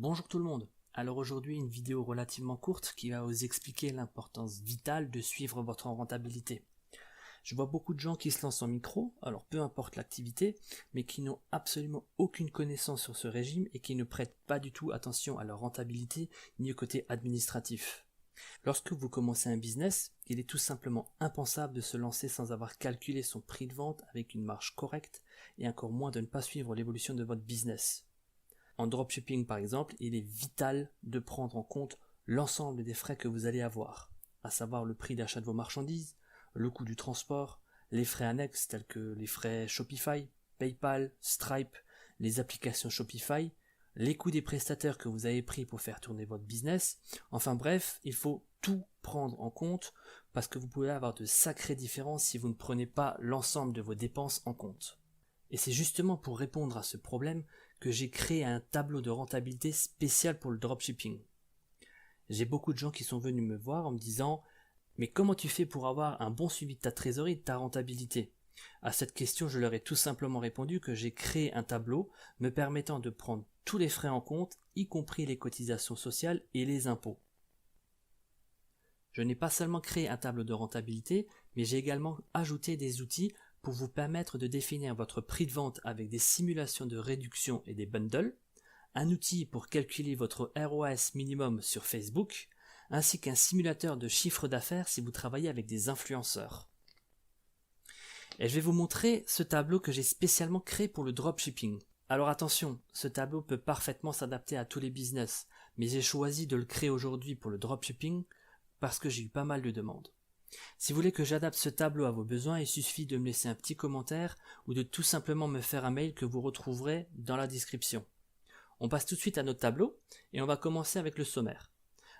Bonjour tout le monde. Alors aujourd'hui une vidéo relativement courte qui va vous expliquer l'importance vitale de suivre votre rentabilité. Je vois beaucoup de gens qui se lancent en micro, alors peu importe l'activité, mais qui n'ont absolument aucune connaissance sur ce régime et qui ne prêtent pas du tout attention à leur rentabilité ni au côté administratif. Lorsque vous commencez un business, il est tout simplement impensable de se lancer sans avoir calculé son prix de vente avec une marge correcte et encore moins de ne pas suivre l'évolution de votre business. En dropshipping par exemple, il est vital de prendre en compte l'ensemble des frais que vous allez avoir, à savoir le prix d'achat de vos marchandises, le coût du transport, les frais annexes tels que les frais Shopify, PayPal, Stripe, les applications Shopify, les coûts des prestataires que vous avez pris pour faire tourner votre business. Enfin bref, il faut tout prendre en compte parce que vous pouvez avoir de sacrées différences si vous ne prenez pas l'ensemble de vos dépenses en compte. Et c'est justement pour répondre à ce problème que j'ai créé un tableau de rentabilité spécial pour le dropshipping. J'ai beaucoup de gens qui sont venus me voir en me disant « Mais comment tu fais pour avoir un bon suivi de ta trésorerie et de ta rentabilité ?» À cette question, je leur ai tout simplement répondu que j'ai créé un tableau me permettant de prendre tous les frais en compte, y compris les cotisations sociales et les impôts. Je n'ai pas seulement créé un tableau de rentabilité, mais j'ai également ajouté des outils pour vous permettre de définir votre prix de vente avec des simulations de réduction et des bundles, un outil pour calculer votre ROAS minimum sur Facebook, ainsi qu'un simulateur de chiffre d'affaires si vous travaillez avec des influenceurs. Et je vais vous montrer ce tableau que j'ai spécialement créé pour le dropshipping. Alors attention, ce tableau peut parfaitement s'adapter à tous les business, mais j'ai choisi de le créer aujourd'hui pour le dropshipping parce que j'ai eu pas mal de demandes. Si vous voulez que j'adapte ce tableau à vos besoins, il suffit de me laisser un petit commentaire ou de tout simplement me faire un mail que vous retrouverez dans la description. On passe tout de suite à notre tableau et on va commencer avec le sommaire.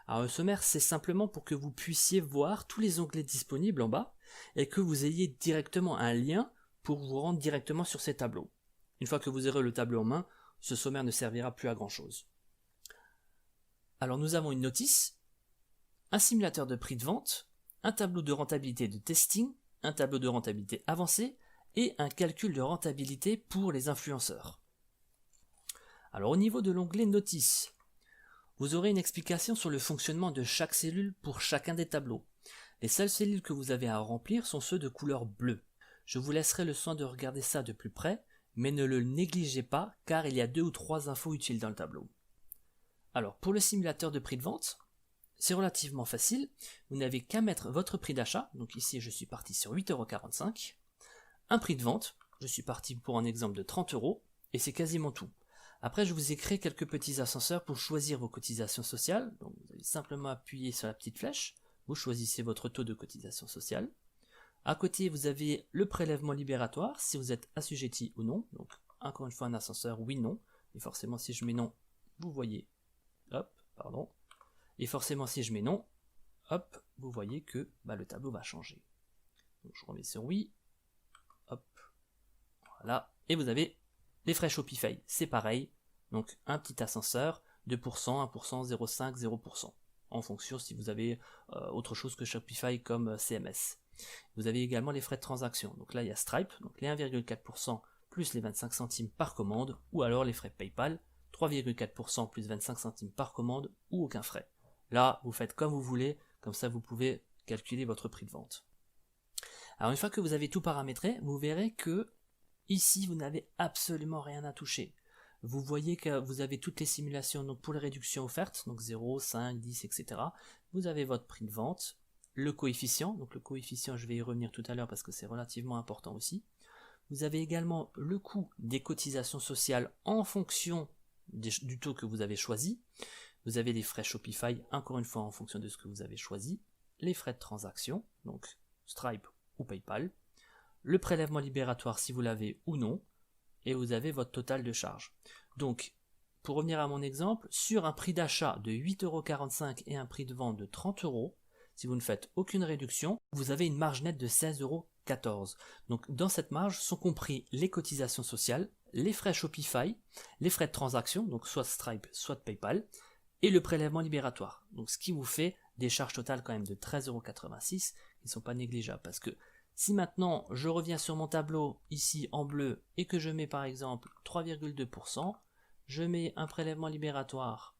Alors le sommaire, c'est simplement pour que vous puissiez voir tous les onglets disponibles en bas et que vous ayez directement un lien pour vous rendre directement sur ces tableaux. Une fois que vous aurez le tableau en main, ce sommaire ne servira plus à grand chose. Alors nous avons une notice, un simulateur de prix de vente, un tableau de rentabilité de testing, un tableau de rentabilité avancé et un calcul de rentabilité pour les influenceurs. Alors au niveau de l'onglet Notice, vous aurez une explication sur le fonctionnement de chaque cellule pour chacun des tableaux. Les seules cellules que vous avez à remplir sont ceux de couleur bleue. Je vous laisserai le soin de regarder ça de plus près, mais ne le négligez pas car il y a 2 ou 3 infos utiles dans le tableau. Alors pour le simulateur de prix de vente, c'est relativement facile, vous n'avez qu'à mettre votre prix d'achat, donc ici je suis parti sur 8,45 €, un prix de vente, je suis parti pour un exemple de 30 €, et c'est quasiment tout. Après je vous ai créé quelques petits ascenseurs pour choisir vos cotisations sociales, donc vous allez simplement appuyer sur la petite flèche, vous choisissez votre taux de cotisation sociale. À côté vous avez le prélèvement libératoire, si vous êtes assujetti ou non, donc encore une fois un ascenseur oui non, et forcément si je mets non, vous voyez, et forcément si je mets non, hop, vous voyez que le tableau va changer. Donc je remets sur oui, hop, voilà, et vous avez les frais Shopify, c'est pareil, donc un petit ascenseur, 2%, 1%, 0,5, 0%, en fonction si vous avez autre chose que Shopify comme CMS. Vous avez également les frais de transaction, donc là il y a Stripe, donc les 1,4% plus les 25 centimes par commande, ou alors les frais PayPal, 3,4% plus 25 centimes par commande, ou aucun frais. Là, vous faites comme vous voulez, comme ça vous pouvez calculer votre prix de vente. Alors une fois que vous avez tout paramétré, vous verrez que ici vous n'avez absolument rien à toucher. Vous voyez que vous avez toutes les simulations donc pour les réductions offertes, donc 0, 5, 10, etc. Vous avez votre prix de vente, le coefficient, donc le coefficient je vais y revenir tout à l'heure parce que c'est relativement important aussi. Vous avez également le coût des cotisations sociales en fonction du taux que vous avez choisi. Vous avez les frais Shopify, encore une fois en fonction de ce que vous avez choisi, les frais de transaction, donc Stripe ou PayPal, le prélèvement libératoire si vous l'avez ou non, et vous avez votre total de charge. Donc, pour revenir à mon exemple, sur un prix d'achat de 8,45 € et un prix de vente de 30 €, si vous ne faites aucune réduction, vous avez une marge nette de 16,14 €. Donc dans cette marge sont compris les cotisations sociales, les frais Shopify, les frais de transaction, donc soit Stripe, soit PayPal, et le prélèvement libératoire. Donc ce qui vous fait des charges totales quand même de 13,86 € qui ne sont pas négligeables. Parce que si maintenant je reviens sur mon tableau ici en bleu et que je mets par exemple 3,2%, je mets un prélèvement libératoire,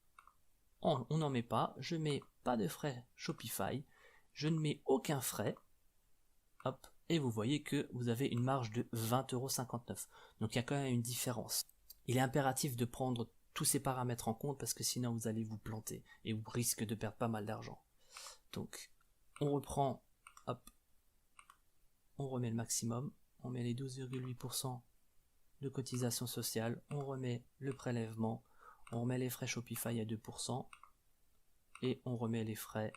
on n'en met pas, je mets pas de frais Shopify, je ne mets aucun frais, hop, et vous voyez que vous avez une marge de 20,59 €. Donc il y a quand même une différence. Il est impératif de prendre tous ces paramètres en compte parce que sinon vous allez vous planter et vous risquez de perdre pas mal d'argent. Donc on reprend, hop, on remet le maximum, on met les 12,8% de cotisation sociale, on remet le prélèvement, on remet les frais Shopify à 2% et on remet les frais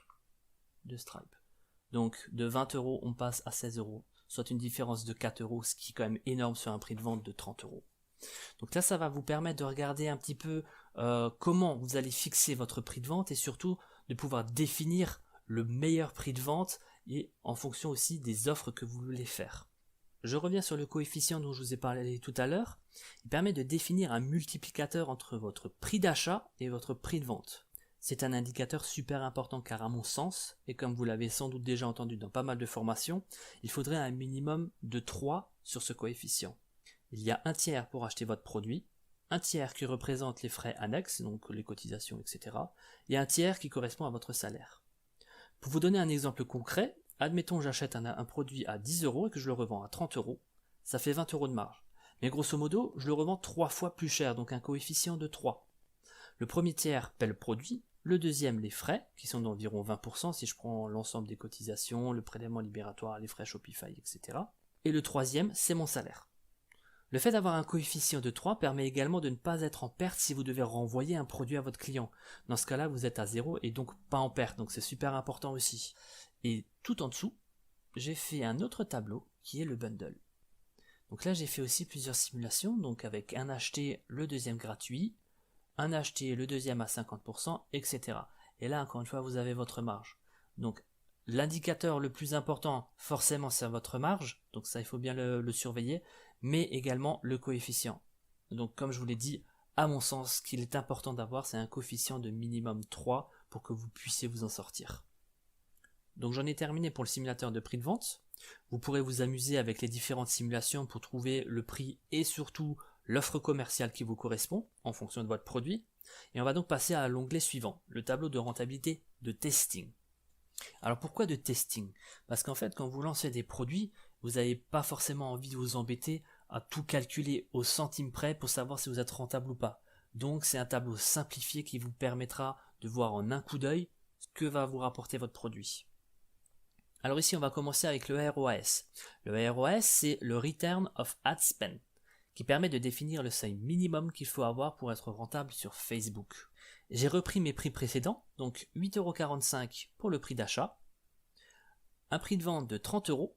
de Stripe. Donc de 20 €, on passe à 16 €, soit une différence de 4 €, ce qui est quand même énorme sur un prix de vente de 30 €. Donc là, ça va vous permettre de regarder un petit peu comment vous allez fixer votre prix de vente et surtout de pouvoir définir le meilleur prix de vente et en fonction aussi des offres que vous voulez faire. Je reviens sur le coefficient dont je vous ai parlé tout à l'heure. Il permet de définir un multiplicateur entre votre prix d'achat et votre prix de vente. C'est un indicateur super important car à mon sens, et comme vous l'avez sans doute déjà entendu dans pas mal de formations, il faudrait un minimum de 3 sur ce coefficient. Il y a un tiers pour acheter votre produit, un tiers qui représente les frais annexes, donc les cotisations, etc., et un tiers qui correspond à votre salaire. Pour vous donner un exemple concret, admettons que j'achète un produit à 10 € et que je le revends à 30 €, ça fait 20 € de marge. Mais grosso modo, je le revends 3 fois plus cher, donc un coefficient de 3. Le premier tiers paie le produit, le deuxième les frais, qui sont d'environ 20% si je prends l'ensemble des cotisations, le prélèvement libératoire, les frais Shopify, etc. Et le troisième, c'est mon salaire. Le fait d'avoir un coefficient de 3 permet également de ne pas être en perte si vous devez renvoyer un produit à votre client. Dans ce cas-là, vous êtes à 0 et donc pas en perte, donc c'est super important aussi. Et tout en dessous, j'ai fait un autre tableau qui est le bundle. Donc là, j'ai fait aussi plusieurs simulations, donc avec un acheté, le deuxième gratuit, un acheté, le deuxième à 50%, etc. Et là, encore une fois, vous avez votre marge. Donc l'indicateur le plus important, forcément, c'est votre marge, donc ça, il faut bien le surveiller, mais également le coefficient. Donc comme je vous l'ai dit, à mon sens, ce qu'il est important d'avoir, c'est un coefficient de minimum 3 pour que vous puissiez vous en sortir. Donc j'en ai terminé pour le simulateur de prix de vente. Vous pourrez vous amuser avec les différentes simulations pour trouver le prix et surtout l'offre commerciale qui vous correspond en fonction de votre produit. Et on va donc passer à l'onglet suivant, le tableau de rentabilité de testing. Alors pourquoi de testing? Parce qu'en fait, quand vous lancez des produits, vous n'avez pas forcément envie de vous embêter à tout calculer au centime près pour savoir si vous êtes rentable ou pas. Donc c'est un tableau simplifié qui vous permettra de voir en un coup d'œil ce que va vous rapporter votre produit. Alors ici on va commencer avec le ROAS. Le ROAS c'est le Return of Ad Spend, qui permet de définir le seuil minimum qu'il faut avoir pour être rentable sur Facebook. J'ai repris mes prix précédents, donc 8,45 € pour le prix d'achat, un prix de vente de 30 €,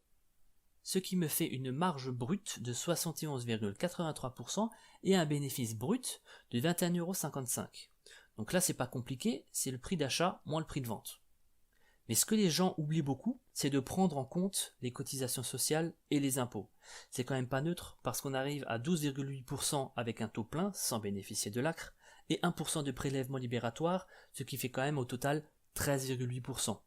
ce qui me fait une marge brute de 71,83% et un bénéfice brut de 21,55 €. Donc là c'est pas compliqué, c'est le prix d'achat moins le prix de vente. Mais ce que les gens oublient beaucoup, c'est de prendre en compte les cotisations sociales et les impôts. C'est quand même pas neutre parce qu'on arrive à 12,8% avec un taux plein sans bénéficier de l'ACRE et 1% de prélèvement libératoire, ce qui fait quand même au total 13,8%.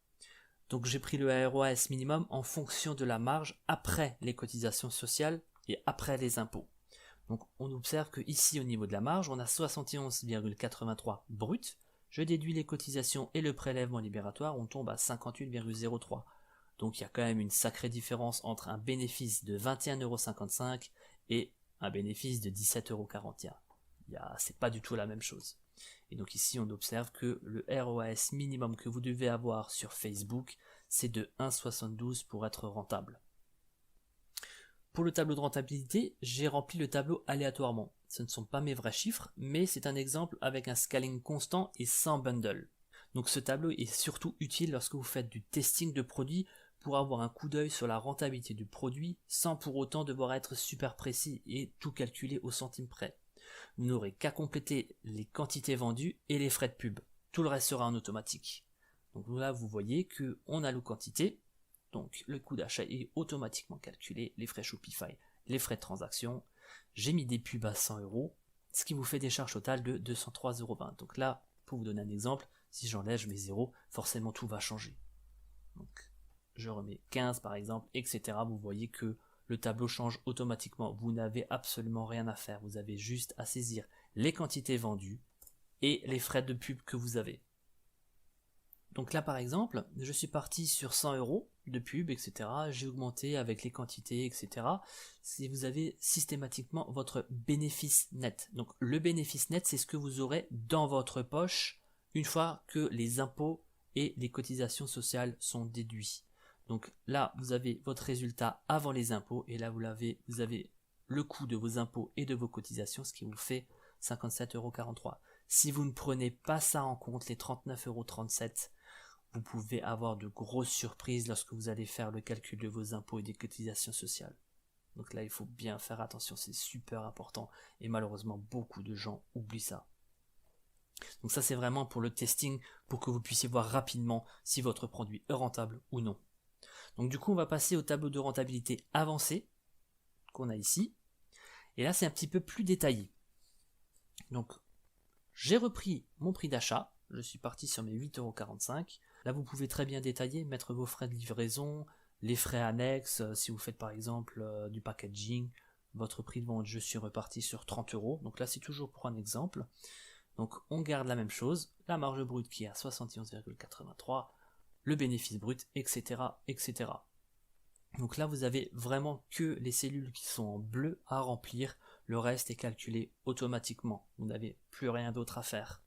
Donc j'ai pris le ROAS minimum en fonction de la marge après les cotisations sociales et après les impôts. Donc on observe que ici au niveau de la marge, on a 71,83 brut. Je déduis les cotisations et le prélèvement libératoire, on tombe à 58,03. Donc il y a quand même une sacrée différence entre un bénéfice de 21,55 € et un bénéfice de 17,41 €. C'est pas du tout la même chose. Et donc ici on observe que le ROAS minimum que vous devez avoir sur Facebook, c'est de 1,72 pour être rentable. Pour le tableau de rentabilité, j'ai rempli le tableau aléatoirement. Ce ne sont pas mes vrais chiffres, mais c'est un exemple avec un scaling constant et sans bundle. Donc ce tableau est surtout utile lorsque vous faites du testing de produits pour avoir un coup d'œil sur la rentabilité du produit sans pour autant devoir être super précis et tout calculer au centime près. Vous n'aurez qu'à compléter les quantités vendues et les frais de pub. Tout le reste sera en automatique. Donc là vous voyez qu'on a la quantité. Donc le coût d'achat est automatiquement calculé, les frais Shopify, les frais de transaction. J'ai mis des pubs à 100 €, ce qui vous fait des charges totales de 203,20 €. Donc là, pour vous donner un exemple, si j'enlève, je mets 0, forcément tout va changer. Donc je remets 15 par exemple, etc. Vous voyez que le tableau change automatiquement. Vous n'avez absolument rien à faire. Vous avez juste à saisir les quantités vendues et les frais de pub que vous avez. Donc là par exemple, je suis parti sur 100 € de pub, etc. J'ai augmenté avec les quantités, etc. Si vous avez systématiquement votre bénéfice net. Donc le bénéfice net, c'est ce que vous aurez dans votre poche une fois que les impôts et les cotisations sociales sont déduits. Donc là, vous avez votre résultat avant les impôts et là vous avez le coût de vos impôts et de vos cotisations, ce qui vous fait 57,43 €. Si vous ne prenez pas ça en compte, les 39,37 €, vous pouvez avoir de grosses surprises lorsque vous allez faire le calcul de vos impôts et des cotisations sociales. Donc là, il faut bien faire attention, c'est super important et malheureusement, beaucoup de gens oublient ça. Donc ça, c'est vraiment pour le testing, pour que vous puissiez voir rapidement si votre produit est rentable ou non. Donc du coup, on va passer au tableau de rentabilité avancé qu'on a ici. Et là, c'est un petit peu plus détaillé. Donc, j'ai repris mon prix d'achat. Je suis parti sur mes 8,45 €. Là, vous pouvez très bien détailler, mettre vos frais de livraison, les frais annexes, si vous faites par exemple du packaging, votre prix de vente, je suis reparti sur 30 €. Donc là, c'est toujours pour un exemple. Donc, on garde la même chose, la marge brute qui est à 71,83 €, le bénéfice brut, etc., etc. Donc là, vous avez vraiment que les cellules qui sont en bleu à remplir. Le reste est calculé automatiquement. Vous n'avez plus rien d'autre à faire.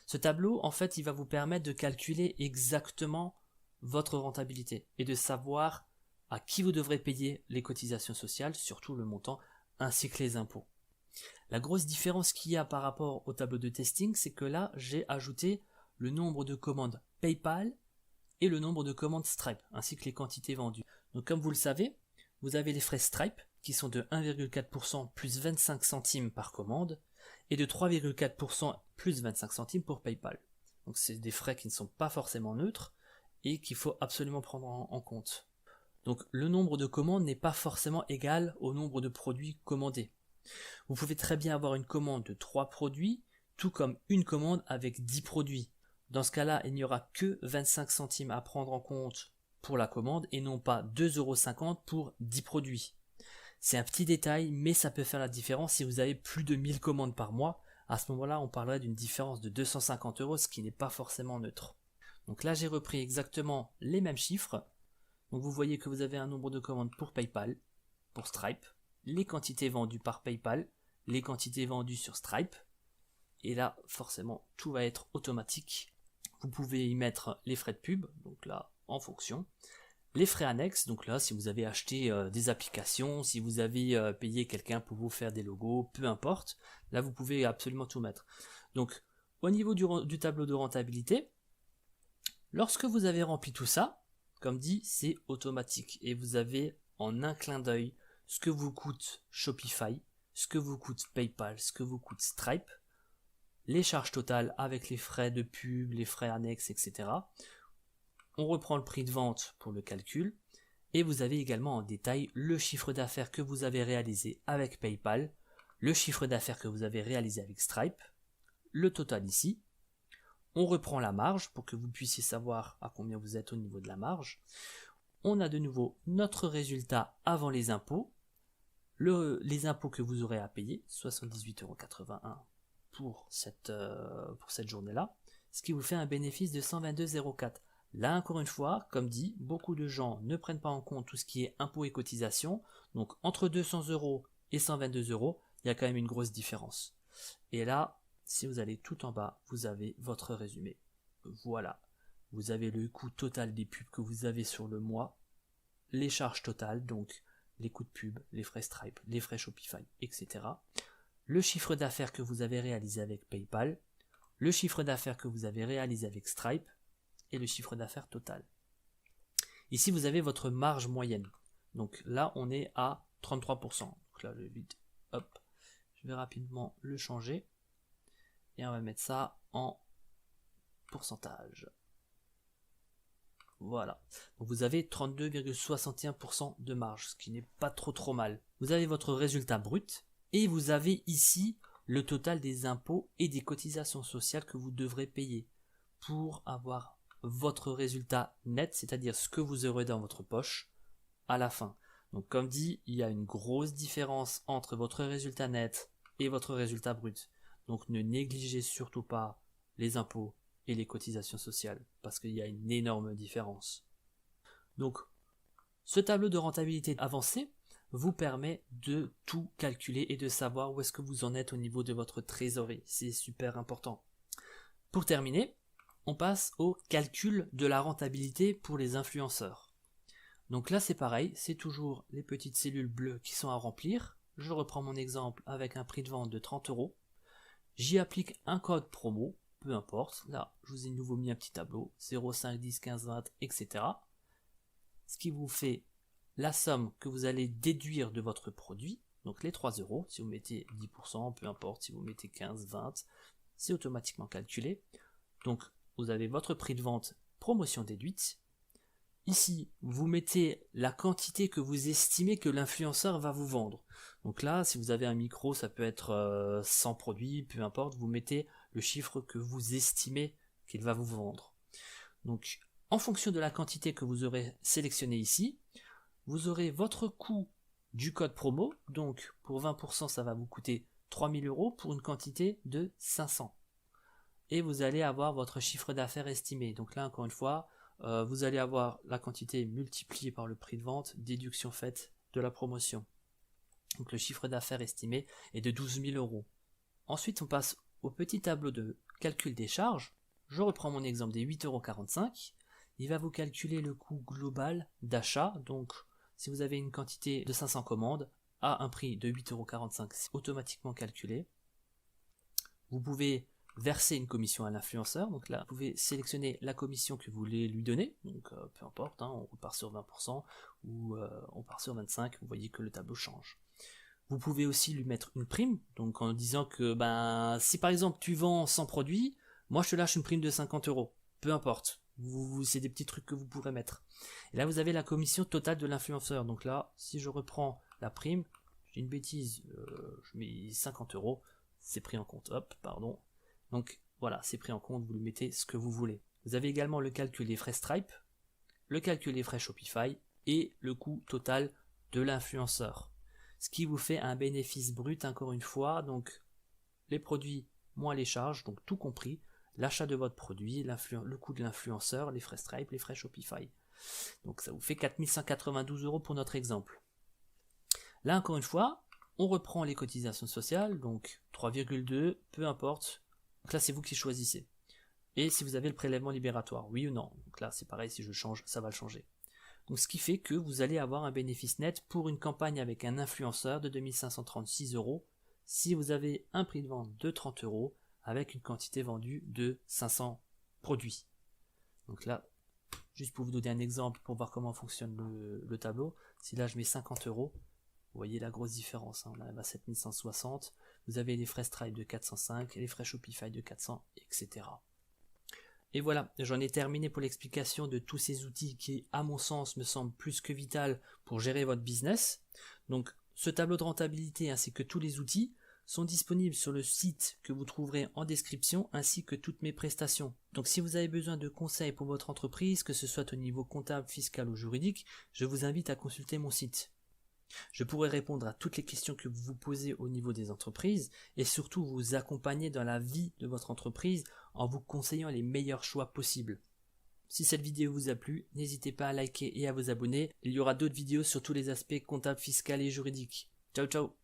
Ce tableau, en fait, il va vous permettre de calculer exactement votre rentabilité et de savoir à qui vous devrez payer les cotisations sociales, surtout le montant, ainsi que les impôts. La grosse différence qu'il y a par rapport au tableau de testing, c'est que là, j'ai ajouté le nombre de commandes PayPal et le nombre de commandes Stripe, ainsi que les quantités vendues. Donc comme vous le savez, vous avez les frais Stripe qui sont de 1,4% plus 25 centimes par commande et de 3,4% plus 25 centimes pour PayPal. Donc c'est des frais qui ne sont pas forcément neutres et qu'il faut absolument prendre en compte. Donc le nombre de commandes n'est pas forcément égal au nombre de produits commandés. Vous pouvez très bien avoir une commande de 3 produits, tout comme une commande avec 10 produits. Dans ce cas-là, il n'y aura que 25 centimes à prendre en compte pour la commande et non pas 2,50 € pour 10 produits. C'est un petit détail, mais ça peut faire la différence si vous avez plus de 1000 commandes par mois. À ce moment-là, on parlerait d'une différence de 250 €, ce qui n'est pas forcément neutre. Donc là, j'ai repris exactement les mêmes chiffres. Donc vous voyez que vous avez un nombre de commandes pour PayPal, pour Stripe, les quantités vendues par PayPal, les quantités vendues sur Stripe. Et là, forcément, tout va être automatique. Vous pouvez y mettre les frais de pub, donc là, en fonction. Les frais annexes, donc là, si vous avez acheté des applications, si vous avez payé quelqu'un pour vous faire des logos, peu importe, là, vous pouvez absolument tout mettre. Donc, au niveau du tableau de rentabilité, lorsque vous avez rempli tout ça, comme dit, c'est automatique. Et vous avez en un clin d'œil ce que vous coûte Shopify, ce que vous coûte PayPal, ce que vous coûte Stripe, les charges totales avec les frais de pub, les frais annexes, etc. On reprend le prix de vente pour le calcul et vous avez également en détail le chiffre d'affaires que vous avez réalisé avec PayPal, le chiffre d'affaires que vous avez réalisé avec Stripe, le total ici. On reprend la marge pour que vous puissiez savoir à combien vous êtes au niveau de la marge. On a de nouveau notre résultat avant les impôts, les impôts que vous aurez à payer, 78,81 € pour cette journée-là, ce qui vous fait un bénéfice de 122,04 €. Là, encore une fois, comme dit, beaucoup de gens ne prennent pas en compte tout ce qui est impôts et cotisations. Donc, entre 200 € et 122 €, il y a quand même une grosse différence. Et là, si vous allez tout en bas, vous avez votre résumé. Voilà. Vous avez le coût total des pubs que vous avez sur le mois, les charges totales, donc les coûts de pub, les frais Stripe, les frais Shopify, etc. Le chiffre d'affaires que vous avez réalisé avec PayPal, le chiffre d'affaires que vous avez réalisé avec Stripe, et le chiffre d'affaires total. Ici, vous avez votre marge moyenne. Donc là, on est à 33%. Donc là, je vais rapidement le changer. Et on va mettre ça en pourcentage. Voilà. Donc vous avez 32,61% de marge, ce qui n'est pas trop mal. Vous avez votre résultat brut et vous avez ici le total des impôts et des cotisations sociales que vous devrez payer pour avoir votre résultat net, c'est-à-dire ce que vous aurez dans votre poche à la fin. Donc comme dit, il y a une grosse différence entre votre résultat net et votre résultat brut. Donc ne négligez surtout pas les impôts et les cotisations sociales, parce qu'il y a une énorme différence. Donc, ce tableau de rentabilité avancé vous permet de tout calculer et de savoir où est-ce que vous en êtes au niveau de votre trésorerie. C'est super important. Pour terminer, on passe au calcul de la rentabilité pour les influenceurs. Donc là c'est pareil, c'est toujours les petites cellules bleues qui sont à remplir. Je reprends mon exemple avec un prix de vente de 30 €. J'y applique un code promo, peu importe. Là, je vous ai de nouveau mis un petit tableau, 0, 5, 10, 15, 20, etc. Ce qui vous fait la somme que vous allez déduire de votre produit, donc les 3 €, si vous mettez 10%, peu importe, si vous mettez 15, 20, c'est automatiquement calculé. Donc vous avez votre prix de vente, promotion déduite. Ici, vous mettez la quantité que vous estimez que l'influenceur va vous vendre. Donc là, si vous avez un micro, ça peut être 100 produits, peu importe, vous mettez le chiffre que vous estimez qu'il va vous vendre. Donc, en fonction de la quantité que vous aurez sélectionnée ici, vous aurez votre coût du code promo. Donc, pour 20%, ça va vous coûter 3 000 € pour une quantité de 500. Et vous allez avoir votre chiffre d'affaires estimé. Donc là, encore une fois, vous allez avoir la quantité multipliée par le prix de vente, déduction faite de la promotion. Donc le chiffre d'affaires estimé est de 12 000 €. Ensuite, on passe au petit tableau de calcul des charges. Je reprends mon exemple des 8,45 €. Il va vous calculer le coût global d'achat. Donc, si vous avez une quantité de 500 commandes à un prix de 8,45 €, c'est automatiquement calculé. Vous pouvez verser une commission à l'influenceur, donc là vous pouvez sélectionner la commission que vous voulez lui donner, donc peu importe, on repart sur 20% ou on part sur 25%, vous voyez que le tableau change. Vous pouvez aussi lui mettre une prime, donc en disant que si par exemple tu vends 100 produits, moi je te lâche une prime de 50 €, peu importe, c'est des petits trucs que vous pourrez mettre. Et là vous avez la commission totale de l'influenceur, donc là si je reprends la prime, j'ai une bêtise, je mets 50 €, c'est pris en compte, hop, pardon. Donc voilà, c'est pris en compte, vous lui mettez ce que vous voulez. Vous avez également le calcul des frais Stripe, le calcul des frais Shopify et le coût total de l'influenceur. Ce qui vous fait un bénéfice brut encore une fois, donc les produits moins les charges, donc tout compris, l'achat de votre produit, le coût de l'influenceur, les frais Stripe, les frais Shopify. Donc ça vous fait 4 192 € pour notre exemple. Là encore une fois, on reprend les cotisations sociales, donc 3,2, peu importe. Donc là, c'est vous qui choisissez. Et si vous avez le prélèvement libératoire, oui ou non. Donc là, c'est pareil, si je change, ça va le changer. Donc ce qui fait que vous allez avoir un bénéfice net pour une campagne avec un influenceur de 2536 € si vous avez un prix de vente de 30 € avec une quantité vendue de 500 produits. Donc là, juste pour vous donner un exemple pour voir comment fonctionne le tableau, si là je mets 50 €, vous voyez la grosse différence, on arrive à 7160, vous avez les frais Stripe de 405, les frais Shopify de 400, etc. Et voilà, j'en ai terminé pour l'explication de tous ces outils qui, à mon sens, me semblent plus que vital pour gérer votre business. Donc, ce tableau de rentabilité ainsi que tous les outils sont disponibles sur le site que vous trouverez en description ainsi que toutes mes prestations. Donc si vous avez besoin de conseils pour votre entreprise, que ce soit au niveau comptable, fiscal ou juridique, je vous invite à consulter mon site. Je pourrai répondre à toutes les questions que vous vous posez au niveau des entreprises et surtout vous accompagner dans la vie de votre entreprise en vous conseillant les meilleurs choix possibles. Si cette vidéo vous a plu, n'hésitez pas à liker et à vous abonner. Il y aura d'autres vidéos sur tous les aspects comptables, fiscaux et juridiques. Ciao ciao!